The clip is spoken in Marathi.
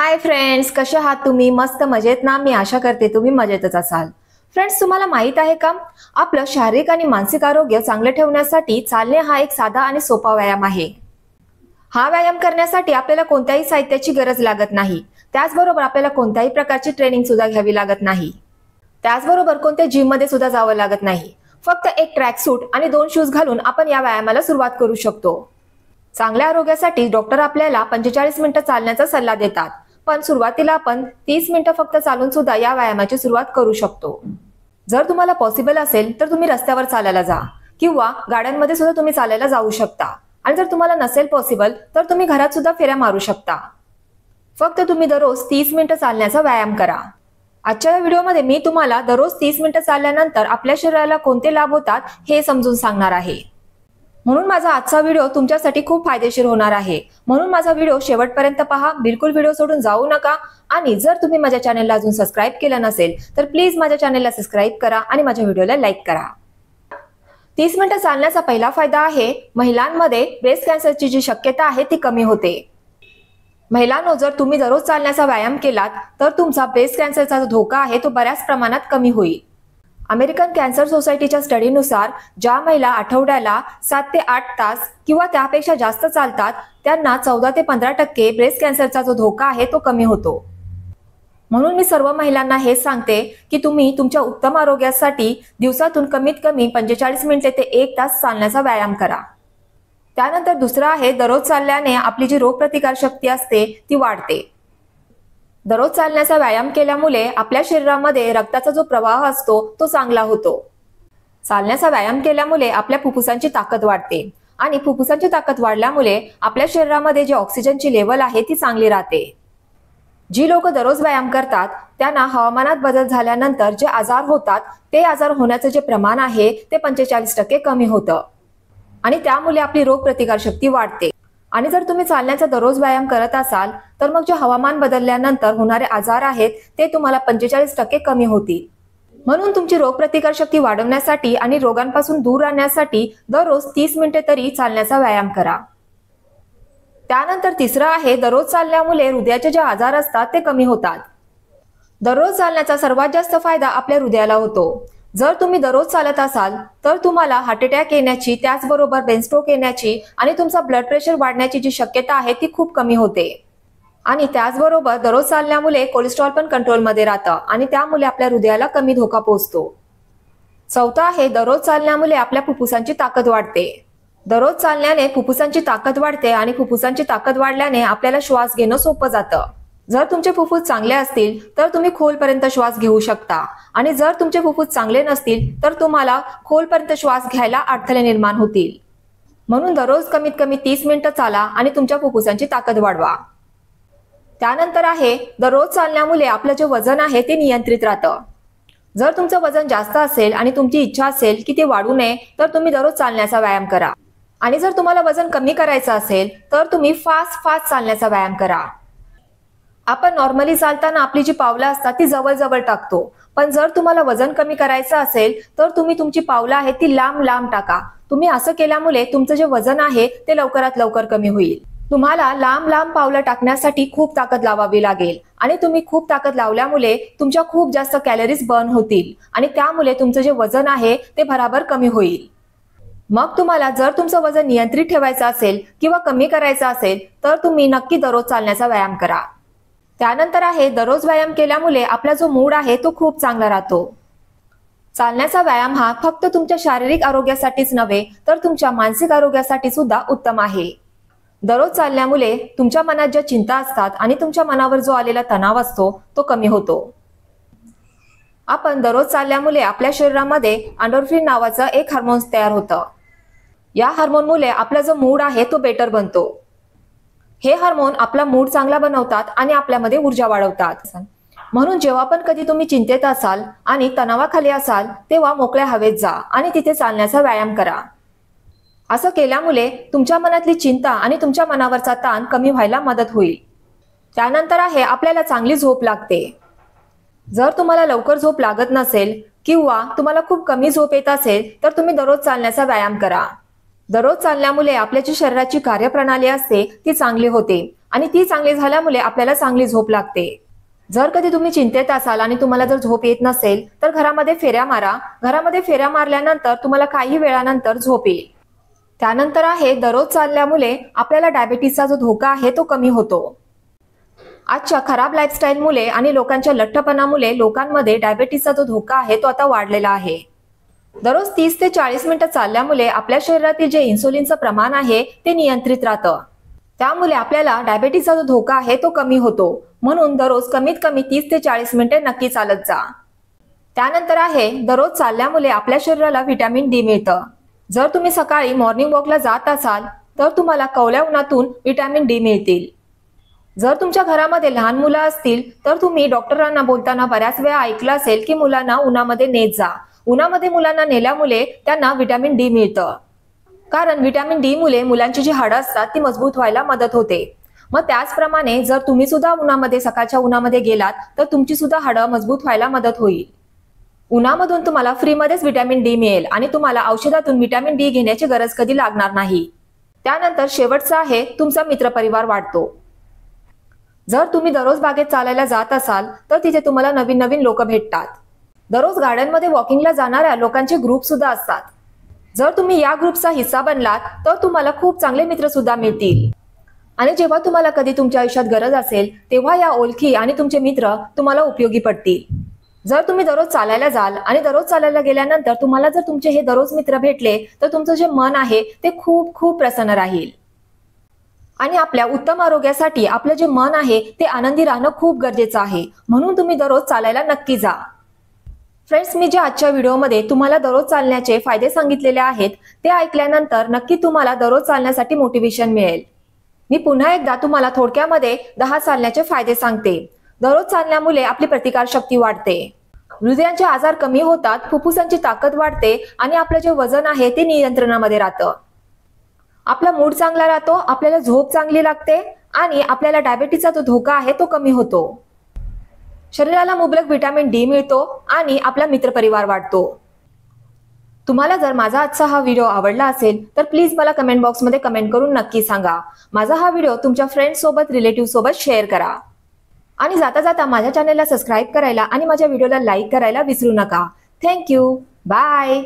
हाय फ्रेंड्स, कसे आहात तुम्ही? मस्त मजेत ना? मी आशा करते तुम्ही मजेतच असाल. फ्रेंड्स, तुम्हाला माहित आहे का, आपलं शारीरिक आणि मानसिक आरोग्य चांगले ठेवण्यासाठी चालणे हा एक साधा आणि सोपा व्यायाम आहे. हा व्यायाम करण्यासाठी आपल्याला कोणत्याही साहित्याची गरज लागत नाही. त्याचबरोबर आपल्याला कोणत्याही प्रकारची ट्रेनिंग सुद्धा घ्यावी लागत नाही. त्याचबरोबर कोणत्या जिम मध्ये सुद्धा जावं लागत नाही. फक्त एक ट्रॅक सूट आणि 2 शूज घालून आपण या व्यायामाला सुरुवात करू शकतो. चांगल्या आरोग्यासाठी डॉक्टर आपल्याला 45 मिनिटं चालण्याचा सल्ला देतात. पण सुरुवातीला आपण 30 मिनिटं फक्त चालून सुद्धा या व्यायामाची सुरुवात करू शकतो. जर तुम्हाला पॉसिबल असेल तर तुम्ही रस्त्यावर चालायला जा किंवा गाड्यांमध्ये सुद्धा तुम्ही चालायला जाऊ शकता. आणि जर तुम्हाला नसेल पॉसिबल तर तुम्ही घरात सुद्धा फेऱ्या मारू शकता. फक्त तुम्ही दररोज 30 मिनिटं चालण्याचा व्यायाम करा. आजच्या व्हिडिओमध्ये मी तुम्हाला दररोज 30 मिनिटं चालल्यानंतर आपल्या शरीराला कोणते लाभ होतात हे समजून सांगणार आहे. म्हणून माझा आजचा व्हिडिओ तुमच्यासाठी खूप फायदेशीर होणार आहे. म्हणून माझा व्हिडिओ शेवटपर्यंत पहा, बिलकुल व्हिडिओ सोडून जाऊ नका. आणि जर तुम्ही माझ्या चॅनलला अजून सबस्क्राईब केलं नसेल तर प्लीज माझ्या चॅनलला सबस्क्राईब करा आणि माझ्या व्हिडिओला लाईक करा. 30 मिनिटं चालण्याचा पहिला फायदा आहे, महिलांमध्ये ब्रेस्ट कॅन्सरची जी शक्यता आहे ती कमी होते. महिलांनो, जर तुम्ही दररोज चालण्याचा व्यायाम केलात तर तुमचा ब्रेस्ट कॅन्सरचा जो धोका आहे तो बऱ्याच प्रमाणात कमी होईल. अमेरिकन कॅन्सर सोसायटीच्या स्टडीनुसार ज्या महिला आठवड्याला 7 ते 8 तास किंवा त्यापेक्षा जास्त चालतात त्यांना 14 ते 15% ब्रेस्ट कॅन्सरचा जो धोका आहे तो कमी होतो. म्हणून मी सर्व महिलांना हेच सांगते की तुम्ही तुमच्या उत्तम आरोग्यासाठी दिवसातून कमीत कमी 45 मिनिटे ते 1 तास चालण्याचा व्यायाम करा. त्यानंतर दुसरं आहे, दररोज चालल्याने आपली जी रोगप्रतिकार शक्ती असते ती वाढते. दररोज चालण्याचा व्यायाम केल्यामुळे आपल्या शरीरामध्ये रक्ताचा जो प्रवाह असतो तो चांगला होतो. चालण्याचा व्यायाम केल्यामुळे आपल्या फुफ्फुसांची ताकद वाढते आणि फुफ्फुसांची ताकद वाढल्यामुळे आपल्या शरीरामध्ये जे ऑक्सिजनची लेवल आहे ती चांगली राहते. जी लोक दररोज व्यायाम करतात त्यांना हवामानात बदल झाल्यानंतर जे आजार होतात ते आजार होण्याचं जे प्रमाण आहे ते 45% कमी होतं आणि त्यामुळे आपली रोगप्रतिकार शक्ती वाढते. आणि जर तुम्ही चालण्याचा दररोज व्यायाम करत असाल तर मग जे हवामान बदलल्यानंतर होणारे आजार आहेत ते तुम्हाला 45% कमी होतील. म्हणून तुमची रोगप्रतिकार शक्ती वाढवण्यासाठी आणि रोगांपासून दूर राहण्यासाठी दररोज 30 मिनिटे तरी चालण्याचा व्यायाम करा. त्यानंतर तिसरं आहे, दररोज चालल्यामुळे हृदयाचे जे आजार असतात ते कमी होतात. दररोज चालण्याचा सर्वात जास्त फायदा आपल्या हृदयाला होतो. जर तुम्ही दररोज चालत असाल तर तुम्हाला हार्ट अटॅक येण्याची, त्याचबरोबर ब्रेन स्ट्रोक येण्याची आणि तुमचा ब्लड प्रेशर वाढण्याची जी शक्यता आहे ती खूप कमी होते. आणि त्याचबरोबर दररोज चालल्यामुळे कोलेस्ट्रॉल पण कंट्रोलमध्ये राहतं आणि त्यामुळे आपल्या हृदयाला कमी धोका पोहोचतो. चौथा आहे, दररोज चालण्यामुळे आपल्या फुफ्फुसांची ताकद वाढते. दररोज चालण्याने फुफ्फुसांची ताकद वाढते आणि फुफ्फुसांची ताकद वाढल्याने आपल्याला श्वास घेणं सोपं जातं. जर तुमचे फुफ्फुस चांगले असतील तर तुम्ही खोलपर्यंत श्वास घेऊ शकता आणि जर तुमचे फुफ्फुस चांगले नसतील तर तुम्हाला खोलपर्यंत श्वास घ्यायला अडथळे निर्माण होतील. म्हणून दररोज कमीत कमी 30 मिनिटं चाला आणि तुमच्या फुफ्फुसांची ताकद वाढवा. त्यानंतर आहे, दररोज चालण्यामुळे आपलं जे वजन आहे ते नियंत्रित राहतं. जर तुमचं वजन जास्त असेल आणि तुमची इच्छा असेल की ते वाढू नये तर तुम्ही दररोज चालण्याचा व्यायाम करा. आणि जर तुम्हाला वजन कमी करायचं असेल तर तुम्ही फास्ट चालण्याचा व्यायाम करा. आपण नॉर्मली चालताना आपली जी पावलं असतात ती जवळ टाकतो, पण जर तुम्हाला वजन कमी करायचं असेल तर तुम्ही तुमची पावलं आहे ती लांब टाका. तुम्ही असं केल्यामुळे तुमचं जे वजन आहे ते लवकरात लवकर कमी होईल. तुम्हाला लांब पावलं टाकण्यासाठी खूप ताकद लावावी लागेल आणि तुम्ही खूप ताकद लावल्यामुळे तुमच्या खूप जास्त कॅलरीज बर्न होतील आणि त्यामुळे तुमचं जे वजन आहे ते भराभर कमी होईल. मग तुम्हाला जर तुमचं वजन नियंत्रित ठेवायचं असेल किंवा कमी करायचं असेल तर तुम्ही नक्की दररोज चालण्याचा व्यायाम करा. त्यानंतर आहे, दररोज व्यायाम केल्यामुळे आपला जो मूड आहे तो खूप चांगला राहतो. चालण्याचा व्यायाम हा फक्त तुमच्या शारीरिक आरोग्यासाठीच नव्हे तर तुमच्या मानसिक आरोग्यासाठी सुद्धा उत्तम आहे. दररोज चालल्यामुळे तुमच्या मनात ज्या चिंता असतात आणि तुमच्या मनावर जो आलेला तणाव असतो तो कमी होतो. आपण दररोज चालल्यामुळे आपल्या शरीरामध्ये एंडोर्फिन नावाचं एक हार्मोन तयार होतं. या हार्मोनमुळे आपला जो मूड आहे तो बेटर बनतो. हे हार्मोन आपला मूड चांगला बनवतात आणि आपल्यामध्ये ऊर्जा वाढवतात. म्हणून जेव्हा पण कधी तुम्ही चिंतेत असाल आणि तणावाखाली असाल तेव्हा मोकळ्या हवेत जा आणि तिथे चालण्याचा व्यायाम करा. असं केल्यामुळे तुमच्या मनातली चिंता आणि तुमच्या मनावरचा ताण कमी व्हायला मदत होईल. त्यानंतर आहे, आपल्याला चांगली झोप लागते. जर तुम्हाला लवकर झोप लागत नसेल किंवा तुम्हाला खूप कमी झोप येत असेल तर तुम्ही दररोज चालण्याचा व्यायाम करा. दररोज चालण्यामुळे आपल्या जी शरीराची कार्यप्रणाली असते ती चांगली होते आणि ती चांगली झाल्यामुळे आपल्याला चांगली झोप लागते. जर कधी तुम्ही चिंतेत असाल आणि तुम्हाला जर झोप येत नसेल तर घरामध्ये फेऱ्या मारा. घरामध्ये फेऱ्या मारल्यानंतर तुम्हाला काही वेळानंतर झोप येईल. त्यानंतर आहे दररोज चालल्यामुळे आपल्याला डायबिटीसचा जो धोका आहे तो कमी होतो. आजच्या खराब लाईफस्टाईलमुळे आणि लोकांच्या लठ्ठपणामुळे लोकांमध्ये डायबिटीसचा जो धोका आहे तो आता वाढलेला आहे. दररोज 30 ते 40 मिनिटं चालल्यामुळे आपल्या शरीरातील जे इन्सुलिनचं प्रमाण आहे ते नियंत्रित राहतं. त्यामुळे आपल्याला डायबिटीसचा जो धोका आहे तो कमी होतो. म्हणून दररोज कमीत कमी 30 ते 40 मिनिटे नक्की चालत जा. त्यानंतर आहे दररोज चालल्यामुळे आपल्या शरीराला व्हिटॅमिन डी मिळतं. जर तुम्ही सकाळी मॉर्निंग वॉकला जात असाल तर तुम्हाला कवल्या उन्हातून व्हिटॅमिन डी मिळतील. जर तुमच्या घरामध्ये लहान मुलं असतील तर तुम्ही डॉक्टरांना बोलताना बऱ्याच वेळा ऐकलं असेल की मुलांना उन्हामध्ये नेत जा. उन्हामध्ये मुलांना नेल्यामुळे त्यांना व्हिटॅमिन डी मिळतं. कारण व्हिटॅमिन डी मुळे मुलांची जी हाडं असतात ती मजबूत व्हायला मदत होते. मग त्याचप्रमाणे जर तुम्ही सुद्धा उन्हामध्ये सकाळच्या उन्हामध्ये गेलात तर तुमची सुद्धा हाडं मजबूत व्हायला मदत होईल. उन्हामधून तुम्हाला फ्रीमध्येच व्हिटॅमिन डी मिळेल आणि तुम्हाला औषधातून व्हिटॅमिन डी घेण्याची गरज कधी लागणार नाही. त्यानंतर शेवटचा आहे तुमचा मित्रपरिवार वाढतो. जर तुम्ही दररोज बागेत चालायला जात असाल तर तिथे तुम्हाला नवीन नवीन लोक भेटतात. दररोज गार्डनमध्ये वॉकिंगला जाणाऱ्या लोकांचे ग्रुप सुद्धा असतात. जर तुम्ही या ग्रुपचा हिस्सा बनलात तर तुम्हाला खूप चांगले मित्र सुद्धा मिळतील. आणि जेव्हा तुम्हाला कधी तुमच्या आयुष्यात गरज असेल तेव्हा या ओळखी आणि तुमचे मित्र तुम्हाला उपयोगी पडतील. जर तुम्ही दररोज चालायला जाल आणि दररोज चालायला गेल्यानंतर तुम्हाला जर तुमचे हे दररोज मित्र भेटले तर तुमचं जे मन आहे ते खूप खूप प्रसन्न राहील. आणि आपल्या उत्तम आरोग्यासाठी आपलं जे मन आहे ते आनंदी राहणं खूप गरजेचं आहे. म्हणून तुम्ही दररोज चालायला नक्की जा. फ्रेंड्स, मी जे आजच्या व्हिडिओमध्ये तुम्हाला दररोज चालण्याचे फायदे सांगितलेले आहेत ते ऐकल्यानंतर नक्की तुम्हाला दररोज चालण्यासाठी मोटिवेशन मिळेल. मी पुन्हा एकदा तुम्हाला थोडक्यामध्ये 10 चालण्याचे फायदे सांगते. दररोज चालण्यामुळे आपली प्रतिकारशक्ती वाढते, हृदयाचे आजार कमी होतात, फुफ्फुसांची ताकद वाढते आणि आपलं जे वजन आहे ते नियंत्रणामध्ये राहतं. आपला मूड चांगला राहतो, आपल्याला झोप चांगली लागते आणि आपल्याला डायबिटीसचा जो धोका आहे तो कमी होतो. शरीराला मुबलक व्हिटॅमिन डी मिळतो आणि आपला मित्रपरिवार वाढतो. तुम्हाला जर माझा आजचा हा व्हिडिओ आवडला असेल तर प्लीज मला कमेंट बॉक्समध्ये कमेंट करून नक्की सांगा. माझा हा व्हिडिओ तुमच्या फ्रेंड्स सोबत, रिलेटिव्ह सोबत शेअर करा. आणि जाता जाता माझ्या चॅनलला सबस्क्राईब करायला आणि माझ्या व्हिडिओला लाईक करायला विसरू नका. थँक्यू. बाय.